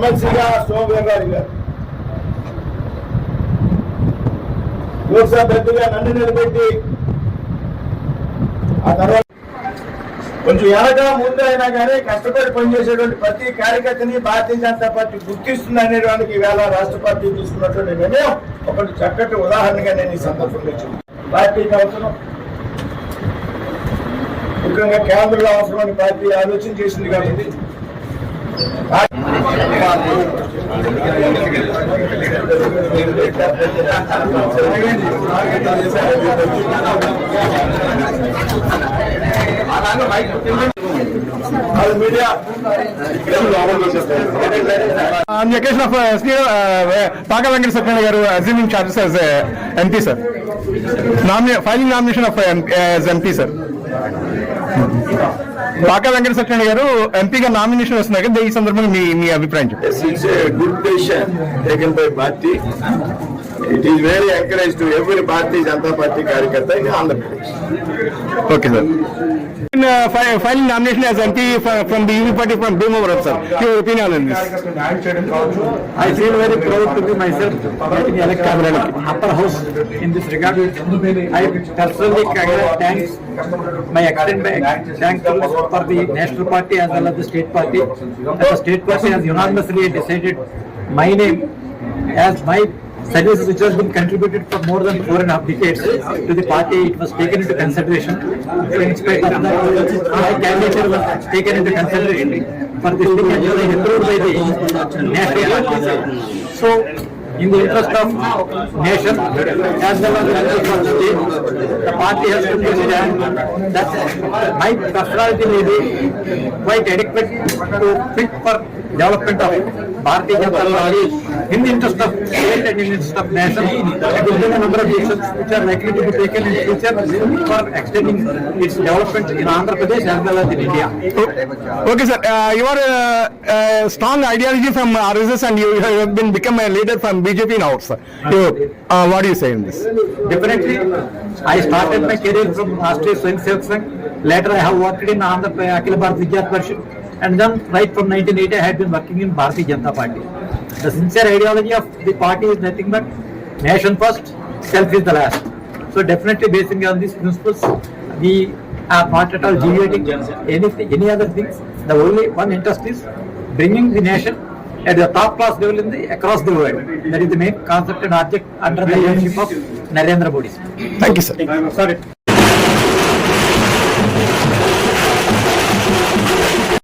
ఎమ్మెల్సీగా సోమవీర్రాజు గారు, లోక్సభ అభ్యర్థిగా నన్ను నిలబెట్టి ఆ తర్వాత కొంచెం వెనక ముందు అయినా కానీ కష్టపడి పనిచేసేటువంటి ప్రతి కార్యకర్తని భారతీయ జనతా పార్టీ గుర్తిస్తుంది అనేటువంటి ఈవేళ రాష్ట్ర పార్టీ తీసుకున్నటువంటి నిర్ణయం ఒకటి చక్కటి ఉదాహరణగా నేను ఈ సందర్భంగా చెప్తాను. పార్టీకి అవసరం, ముఖ్యంగా కేంద్రంలో అవసరమైన పార్టీ ఆలోచన చేసింది కాబట్టి On the occasion of Paka Venkata Satyanarayana garu assuming charges as MP, sir. Filing nomination of as MP, sir. Paka Venkata Satyanarayana garu MP ga nomination వస్తున్నారు కదా, ఈ సందర్భంగా మీ అభిప్రాయం చెప్పండి. It's a good decision taken by party. It is very encouraged to every Bharatiya Janata Party karyakarta in Andhra Pradesh. Okay, sir. Filing nomination as MP from the UV party from Bhimavaram, sir. Your opinion on this? I feel very proud to be myself getting elected upper house in this regard. I personally thanks my extend thanks for the national party as well as the state party. As the state party has unanimously decided my name as my services which has been contributed for more than 4.5 decades to the party. It was taken into consideration. In spite of that, my candidature was taken into consideration for this thing and was approved by the national party. So, in the interest of nation as well as the interest of state, the party has to understand that my personality may be quite adequate to fit for development of Bharatiya Janata Party in the interest of state and in the interest of nation. There will be a number of actions which are likely to be taken in future for extending its development in Andhra Pradesh as well as in India. Okay, sir. You are a strong ideology from RSS and you have been become a leader from BJP now, sir. What do you say in this? Definitely, I started my career from Rashtriya Swayam Sevak Sangh. Later, I have worked in Andhra Akhila Bharat Vidyarthi Parishad, and then right from 1980, I had been working in Bharatiya Janata Party. The sincere ideology of the party is nothing but nation first, self is the last. So definitely, basing on these principles, we are not at all deviating any other things. The only one interest is bringing the nation at the top class level across the world. That is the main concept and object under the leadership of Narendra Modi. Thank you, sir. Sorry.